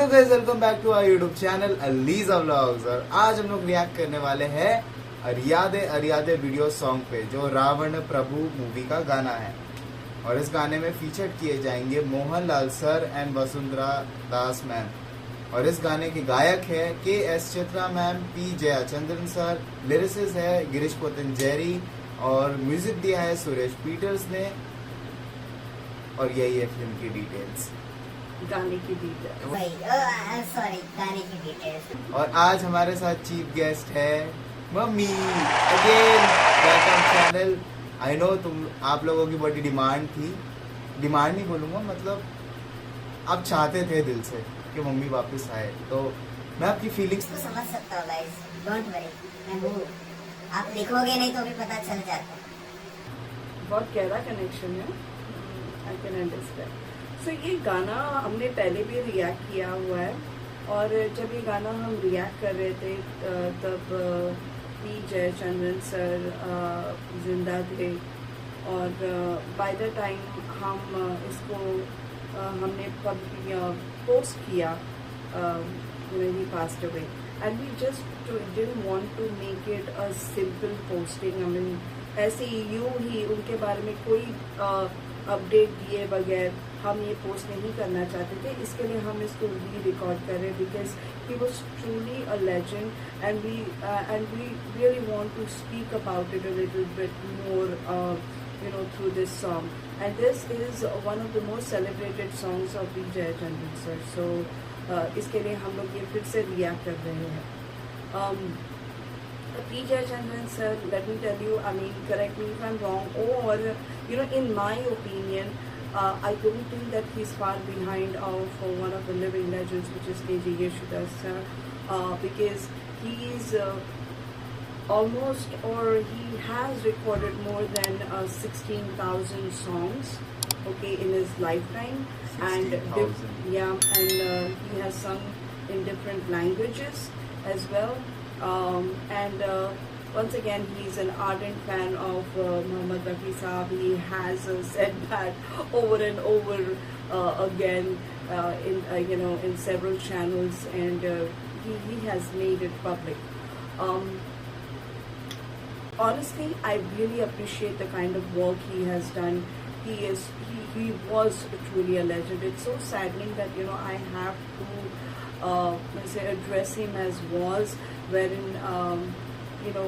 Hello guys, welcome back to our YouTube channel Aliza vlogs. और आज हम लोग रिएक्ट करने वाले हैं अरियादे अरियादे वीडियो सॉन्ग पे, जो रावण प्रभु मूवी का गाना है। और इस गाने में फीचर किए जाएंगे Mohanlal sir and Vasundhara Das ma'am. और इस गाने के गायक है KS. Chitra ma'am, P. Jayachandran sir, lyricist है गिरीश पोतंजलि और म्यूजिक दिया है सुरेश पीटर्स ने। और यही है फिल्म की डिटेल्स, गाने की डिटेल्स। गाने की डिटेल्स। और आज हमारे साथ चीफ गेस्ट है mummy. Again welcome channel. I know आप लोगों की बड़ी डिमांड थी, डिमांड नहीं बोलूँगा, मतलब आप चाहते थे दिल से कि मम्मी वापस आए। तो मैं आपकी फीलिंग्स तो समझ सकता हूँ गाइस, डोंट वरी, मैं हूँ। आप लिखोगे नहीं तो भी पता चल जाता है। बहुत गहरा कनेक्शन है, आई कैन अंडरस्टैंड। सो ये गाना हमने पहले भी रिएक्ट किया हुआ है, और जब ये गाना हम रिएक्ट कर रहे थे तब पी. जयचंद्रन सर जिंदा थे। और बाय द टाइम हम इसको हमने पोस्ट किया, when he passed away, and we just didn't want to make it a simple posting. I mean, ऐसे यूं ही उनके बारे में कोई अपडेट दिए बगैर हम ये पोस्ट नहीं करना चाहते थे। इसके लिए हम इसको री रिकॉर्ड कर रहे हैं, because he was truly a legend and we really want to speak about it a little bit more, you know, through this song. And this is one of the most celebrated songs of P. Jayachandran sir. So इसके लिए हम लोग ये फिर से react कर रहे हैं। P. Jayachandran sir, let me tell you, I mean, correct me if I'm wrong, or you know, in my opinion, I don't think that he's far behind of one of the living legends, which is K.J. Yesudas sir, because he's almost, or he has recorded more than 16,000 songs, okay, in his lifetime. 16,000. And he has sung in different languages as well. And once again, he's an ardent fan of Muhammad Rafi Saab. He has said that over and over again in you know, in several channels, and he has made it public. Honestly, I really appreciate the kind of work he has done. He was truly a legend. It's so saddening that, you know, I have to say address him as was, wherein you know,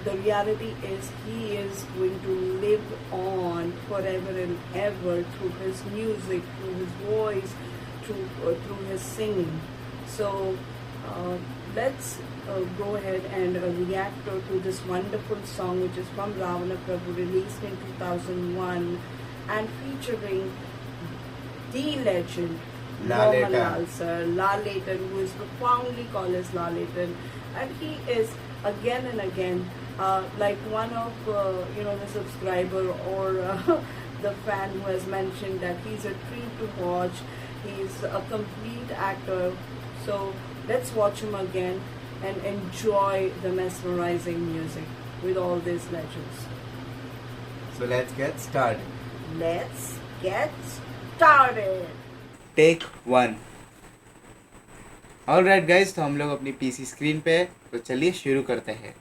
the reality is he is going to live on forever and ever through his music, through his voice, through his singing. So let's go ahead and react to this wonderful song, which is from Ravana Prabhu, released in 2001 and featuring the legend Mohanlal sir, Laletan, who is profoundly called as Laletan, and he is again and again like one of you know, the subscriber or the fan who has mentioned that he's a treat to watch. He's a complete actor. So let's watch him again and enjoy the mesmerizing music with all these legends. So let's get started. Let's get started. Take 1। Alright guys, तो हम लोग अपनी PC screen पे, तो चलिए शुरू करते हैं।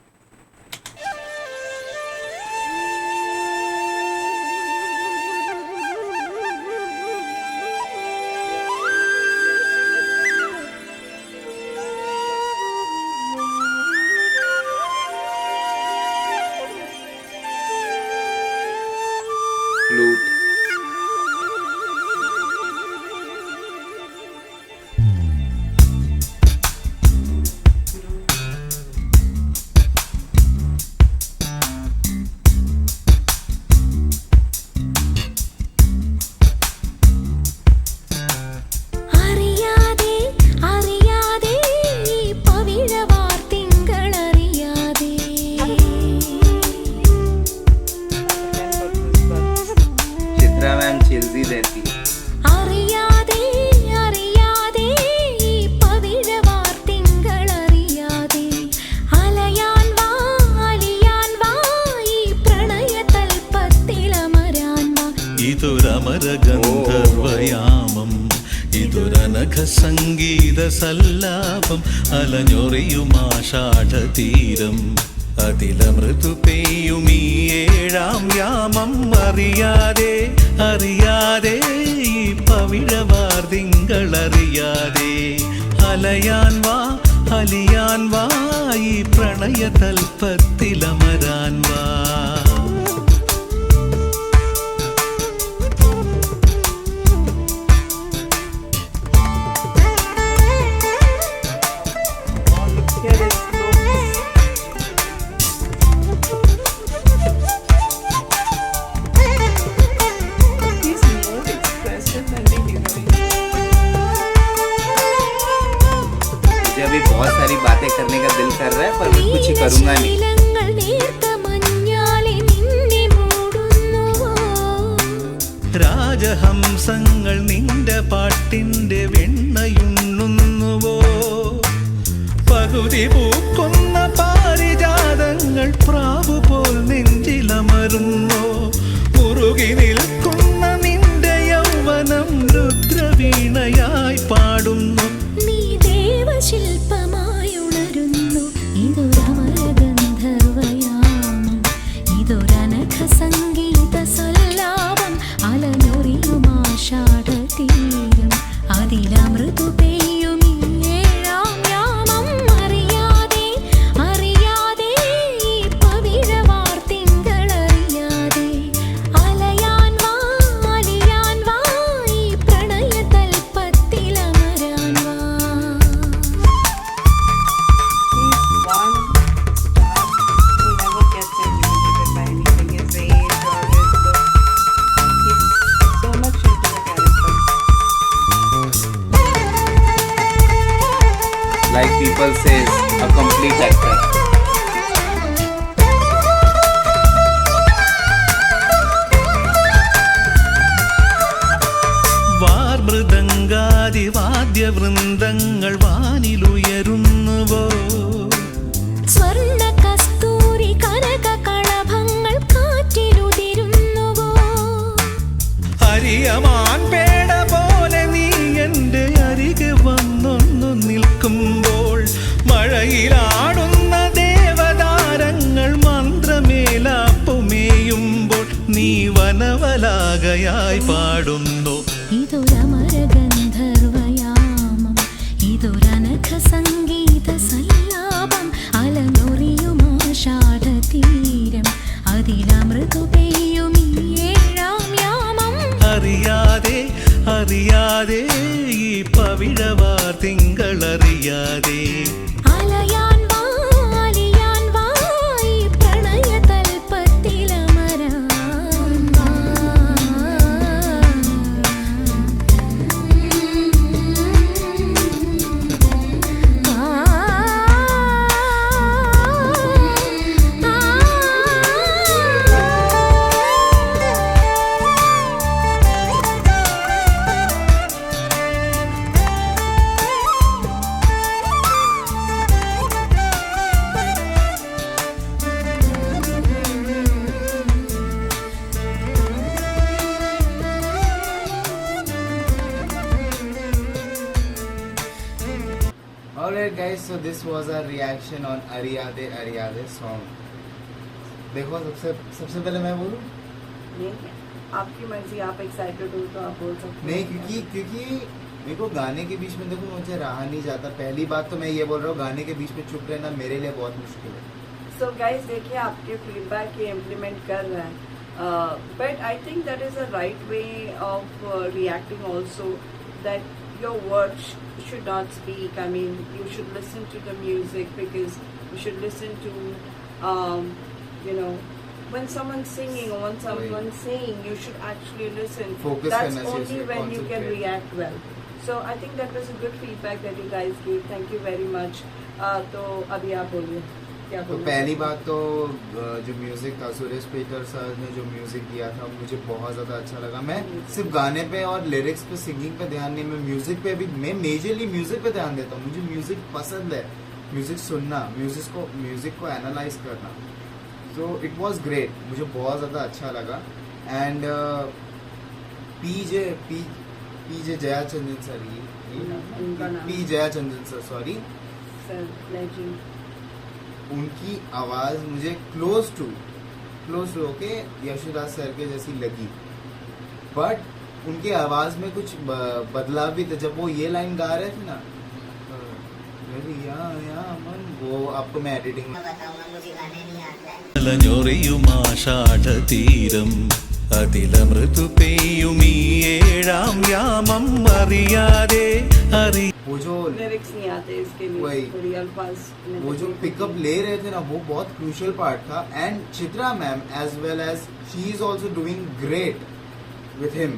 फ्लूट, चिल्जी देती है। ഇതൊരമര ഗന്ധർവയാമം ഇതൊരനഘ സംഗീത സല്ലാപം അലഞ്ഞൊറിയുമാഷാഢതീരം അതിലമൃദു പെയ്യും ഈ ഏഴാം യാമം അറിയാതെ അറിയാതെ ഈ പവിഴവാർ തിങ്കളറിയാതെ അലയാൻ വാ അലിയാൻ വാ ഈ പ്രണയ തൽപ്പത്തിലമരാൻ വാ. Here is Lotus. He's more expressive than the heroine. मुझे अभी बहुत सारी बातें करने का दिल कर रहा है पर मैं कुछ ही करूंगा नहीं. രാജഹംസങ്ങൾ നിന്റെ പാട്ടിന്റെ വെണ്ണയുണ്ണുന്നുവോ പകുതി പൂക്കുന്ന പാരിജാതങ്ങൾ പ്രാവു പോൽ നെഞ്ചിലമരുന്നോ മുറുകി നിൽക്കുന്ന നിന്റെ യൗവനം രുദ്രവീണയായി പാടുന്നു. നീ ദേവശില്പമായുണരുന്നു ഇതൊരമരഗന്ധർവയാമം ഇതൊരനഘ സംഗീത സല്ലാപം അലഞ്ഞൊറിയുമാഷാഢതീരം അതിലമൃദു പെയ്യും ഈ ഏഴാം യാമം അറിയാതെ അറിയാതെ ഈ പവിഴവാർ തിങ്കളറിയാതെ അലയാൻ വാ അലിയാൻ വാ ഈ പ്രണയ തൽപ്പത്തിലമരാൻ വാ. He's one star who never gets intimidated by anything, his age or his look. He's so much into the character. Like people says, a complete actor. വാദ്യവൃന്ദങ്ങൾ വാനിലുയരുന്നുവോ സ്വർണ്ണ കസ്തൂരി കനക കളഭങ്ങൾ കാറ്റിലുതിരുന്നുവോ അരിയമാൻ പേട പോലെ നീ എൻ്റെ അരികെ വന്നൊന്നു നിൽക്കുമ്പോൾ മഴയിലാടുന്ന ദേവതാരങ്ങൾ മന്ത്രമേലാപ്പുമേയുമ്പോൾ നീ വനവലാകയായി പാടുന്നു. ഇതൊരമരഗന്ധർവയാമം ഇതൊരനഘ സംഗീത സല്ലാപം അലഞ്ഞൊറിയുമാഷാഢതീരം അതിലമൃദു പെയ്യും ഈ ഏഴാം യാമം അറിയാതെ അറിയാതെ ഈ പവിഴവാർ തിങ്കളറിയാതെ അലയാൻ വാ അലിയാൻ വാ ഈ പ്രണയ തൽപ്പത്തിലമരാൻ വാ. Alright guys, so this was our reaction on Ariyade Ariyade song. देखो सबसे पहले मैं बोलूं नहीं, आपकी मर्जी, आप एक्साइटेड हो तो आप बोल सकते नहीं, हैं. क्योंकि मेरे को गाने के बीच में देखो मुझे रहा नहीं जाता. पहली बात तो मैं ये बोल रहा हूँ, गाने के बीच में चुप रहना मेरे लिए बहुत मुश्किल है. So guys, देखिए आपके फीडबैक ये इम्प्लीमेंट कर रहा है. But I think that is a right way of reacting also, that your words should not speak. I mean, you should listen to the music, because you should listen to, when someone's singing or when someone's saying, you should actually listen. Focus That's करना चाहिए, only इसमें when you can concentrate. react well. So I think that was a good feedback that you guys gave. Thank you very much. तो अभी आप बोलिए क्या तो बोलिए. पहली बात तो जो म्यूजिक था, सुरेश पेटर सर ने जो म्यूजिक दिया था मुझे बहुत ज़्यादा अच्छा लगा. मैं सिर्फ गाने पे और लिरिक्स पे, सिंगिंग पे ध्यान नहीं, मैं म्यूजिक पे भी, मैं मेजरली म्यूजिक पे ध्यान देता हूँ. मुझे म्यूजिक पसंद है, म्यूजिक सुनना, म्यूजिक को एनालाइज करना. सो इट वॉज ग्रेट, मुझे बहुत ज़्यादा अच्छा लगा. एंड पीजे जयाचंद्रन सर उनका नाम। P Jayachandran sir, sorry, sir legend. उनकी आवाज मुझे close to okay Yesudas sir के जैसी लगी, बट उनकी आवाज में कुछ बदलाव भी था। जब वो ये लाइन गा रहे थे ना, या मन, वो आपको मैं एडिटिंग में मैं बताऊंगा, मुझे गाने नहीं आता है। അലഞ്ഞൊറിയുമാഷാഢതീരം അതിലമൃതു പെയ്യുമീ ഏഴാം യാമം അറിയാതെ वो जो लिरिक्स नहीं आते इसके वही। लिए, थोड़ी अल्फाज वो जो पिकअप ले रहे थे ना, वो बहुत क्रूशियल पार्ट था। And Chithra ma'am as well as she is also doing great with him.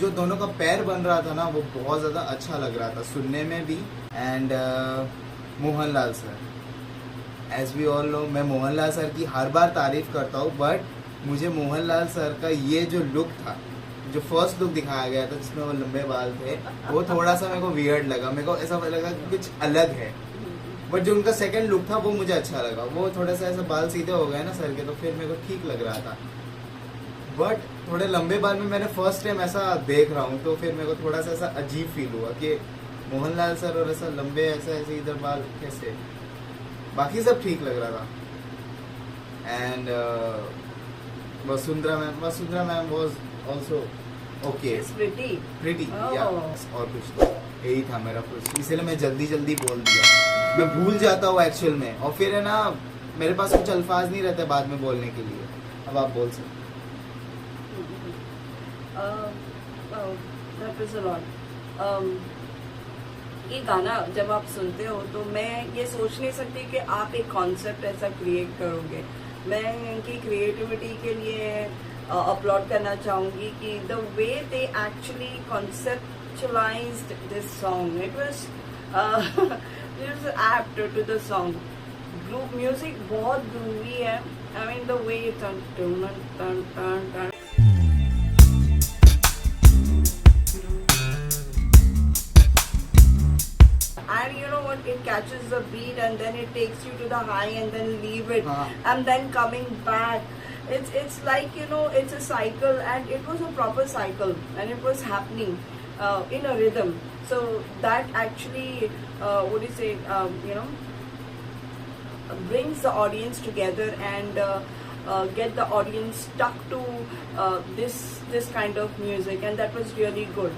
जो दोनों का पैर बन रहा था ना, वो बहुत ज्यादा अच्छा लग रहा था सुनने में भी। And Mohanlal sir, as we all know, मैं मोहनलाल सर की हर बार तारीफ करता हूँ, बट मुझे मोहनलाल सर का ये जो लुक था, जो फर्स्ट लुक दिखाया गया था जिसमें वो लंबे बाल थे, वो थोड़ा सा मेरे को वियर्ड लगा। मेरे को ऐसा लगा कि कुछ अलग है। बट जो उनका सेकंड लुक था वो मुझे अच्छा लगा। वो थोड़ा सा ऐसा बाल सीधे हो गए ना सर के, तो फिर मेरे को ठीक लग रहा था। बट थोड़े लंबे बाल में मैंने फर्स्ट टाइम ऐसा देख रहा हूँ, तो फिर मेरे को थोड़ा सा ऐसा अजीब फील हुआ कि मोहनलाल सर और ऐसा लंबे ऐसे इधर बाल कैसे। बाकी सब ठीक लग रहा था। And Vasundhara ma'am was also okay, pretty या, और कुछ नहीं। यही था मेरा कुछ, इसलिए मैं जल्दी बोल दिया। मैं भूल जाता हूँ एक्चुअल में, और फिर है ना मेरे पास कुछ अल्फाज नहीं रहते बाद में बोलने के लिए। अब आप बोल सकते। That was a lot. ये गाना जब आप सुनते हो तो मैं ये सोच नहीं सकती कि आप एक कॉन्सेप्ट ऐसा क्रिएट करोगे। मैं इनकी क्रिएटिविटी के लिए अपलोड करना चाहूँगी कि the way they actually conceptualized this song, it was apt to the song. Group music बहुत ग्रूवी है। आई मीन द वे टन टन टन टन टन। And you know what, it catches the beat and then it takes you to the high and then leave it and then coming back. It's like, you know, it's a cycle, and it was a proper cycle and it was happening in a rhythm. So that actually, what do you say, you know, brings the audience together and get the audience stuck to this kind of music, and that was really good.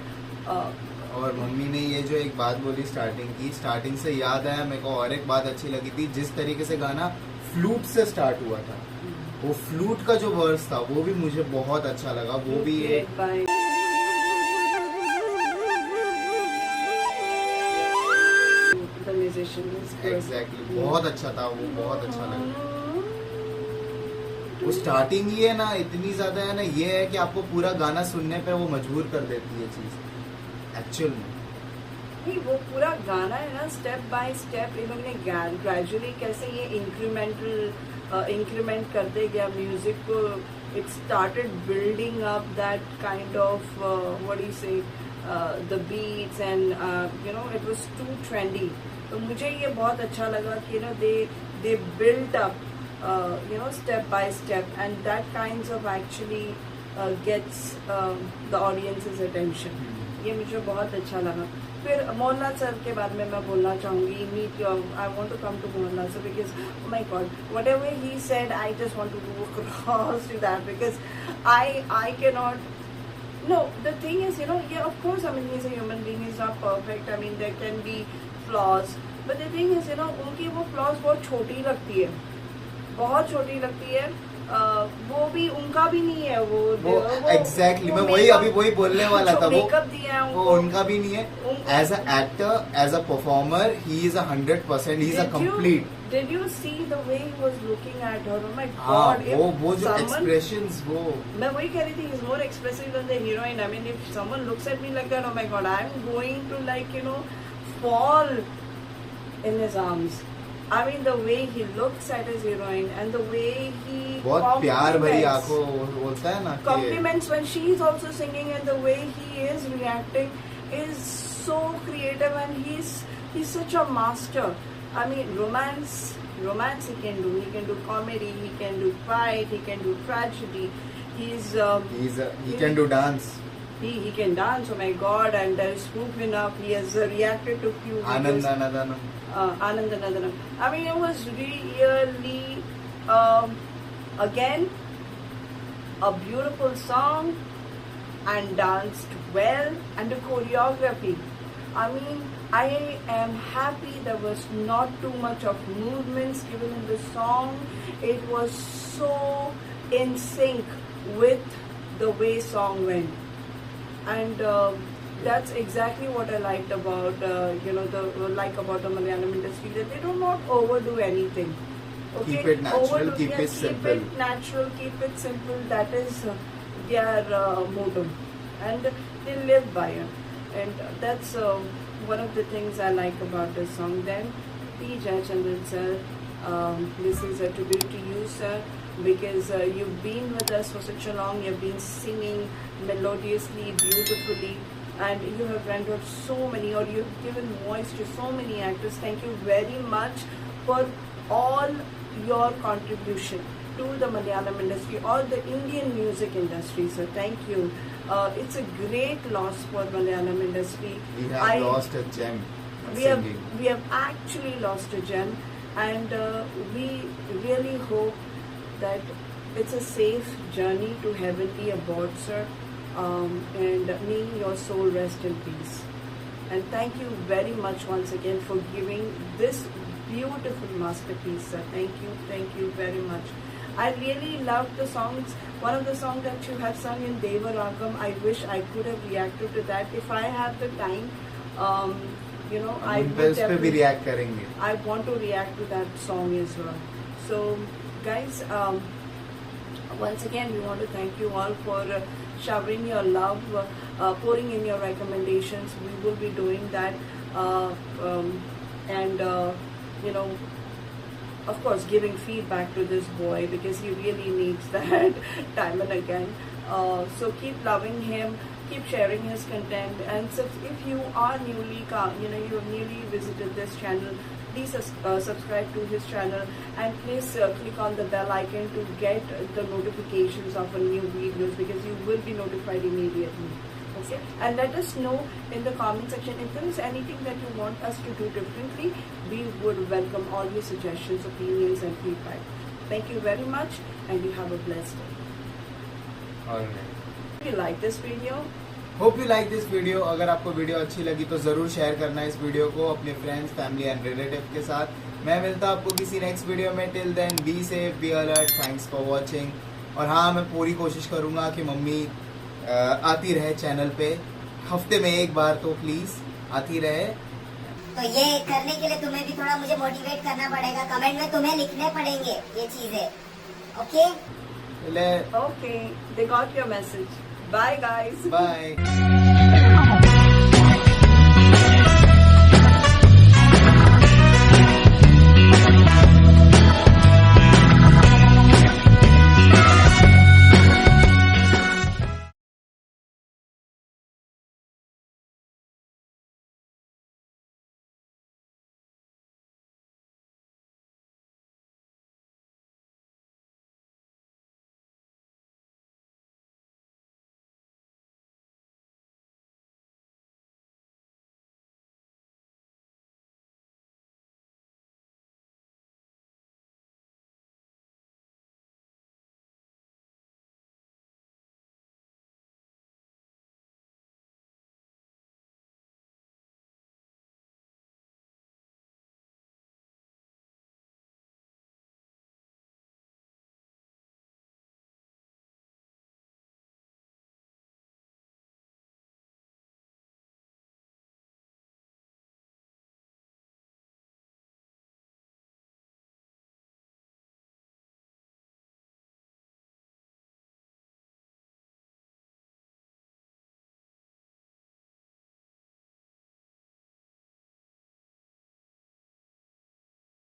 और mummy ने ये जो एक बात बोली starting से याद आया मेरे को। और एक बात अच्छी लगी थी, जिस तरीके से गाना फ्लूट से स्टार्ट हुआ था, वो फ्लूट का जो वर्स था वो भी मुझे बहुत अच्छा लगा। वो भी एक एग्जैक्टली बहुत अच्छा था, वो बहुत अच्छा लगा। वो स्टार्टिंग ही है ना, इतनी ज्यादा है ना, ये है कि आपको पूरा गाना सुनने पे वो मजबूर कर देती है चीज एक्चुअल में। नहीं, वो पूरा गाना है ना, स्टेप बाय स्टेप इन्होंने ग्रेजुअली कैसे ये इंक्रीमेंट करते गया म्यूजिक को। It started building up that kind of what you say the beats and you know it was too trendy. तो मुझे ये बहुत अच्छा लगा कि you know they built up you know step by step, and that kinds of actually gets the audience's attention. ये मुझे बहुत अच्छा लगा। फिर मोहनलाल सर के बारे में मैं बोलना चाहूँगी। I want to come to Mohanlal sir because oh my God, whatever he said, I just want to go across to that because I cannot. No, the thing is, you know, yeah, of course, I mean, he's a human being, he's not perfect. I mean, there can be flaws, but the thing is, you know, उनकी वो flaws बहुत छोटी लगती है, बहुत छोटी लगती है। वो भी उनका भी नहीं है वो एग्जैक्टली मैं वही अभी वही बोलने वाला था। मेकअप दिया है वो उनका भी नहीं है। As a actor, as a performer, he is 100%, he is a complete. Did you see the way he was looking at her? Oh my God! वो जो expressions, वो मैं वही कह रही थी, he's more expressive than the heroine. I mean, if someone looks at me like that, oh my God, I'm going to like you know fall in his arms. I mean, the way he looks at his heroine and the way he बहुत प्यार भरी आंखों बोलता है ना, compliments when she is also singing, and the way he is reacting is so creative, and he's such a master. I mean, romance he can do. He can do comedy. He can do fight. He can do tragedy. He can do dance. he can dance. Oh my God! And there is proof enough. He has reacted to few videos. Anandanandanam. Anandanandanam. I mean, it was really again a beautiful song and danced well, and the choreography. I mean, I am happy there was not too much of movements given in the song. It was so in sync with the way song went, and that's exactly what I liked about about the Malayalam industry, that they do not overdo anything. Okay? Keep it natural, keep it Keep simple. it natural, keep it simple. That is their motto, and they live by it. And that's one of the things I like about this song. Then P. Jayachandran sir, this is a tribute to you, sir, because you've been with us for such a long. You've been singing melodiously, beautifully, and you have rendered so many, or you've given voice to so many actors. Thank you very much for all your contribution to the Malayalam industry or the Indian music industry, sir. Thank you. It's a great loss for Malayalam industry. We have lost a gem. We have actually lost a gem, and we really hope that it's a safe journey to heavenly abode, sir. And may your soul rest in peace. And thank you very much once again for giving this beautiful masterpiece, sir. Thank you very much. I really loved the songs. One of the songs that you have sung in Deva Ragam, I wish I could have reacted to that. If I have the time, I उन पे would उस पे भी react करेंगे. I want to react to that song as well. So, guys, once again, we want to thank you all for showering your love, pouring in your recommendations. We will be doing that, and of course, giving feedback to this boy, because he really needs that time and again. So keep loving him, keep sharing his content, and so if you are newly, you have newly visited this channel, please subscribe to his channel, and please click on the bell icon to get the notifications of a new videos, because you will be notified immediately. Okay, and let us know in the comment section if there is anything that you want us to do differently. We would welcome all your suggestions, opinions, and feedback. Thank you very much, and you have a blessed day. Alright. If you like this video, hope you like this video. अगर आपको video अच्छी लगी तो जरूर share करना इस video को अपने फ्रेंड्स, फैमिली एंड रिलेटिव के साथ. मैं मिलता हूं आपको किसी नेक्स्ट वीडियो में. Till then be safe, be alert. Thanks for watching. और हाँ, मैं पूरी कोशिश करूंगा कि मम्मी आती रहे चैनल पे, हफ्ते में एक बार तो प्लीज आती रहे. तो ये करने के लिए तुम्हें भी थोड़ा मुझे मोटिवेट करना पड़ेगा. कमेंट में तुम्हें लिखने पड़ेंगे ये चीजें. Okay? okay, they got your message. Bye, guys. Bye.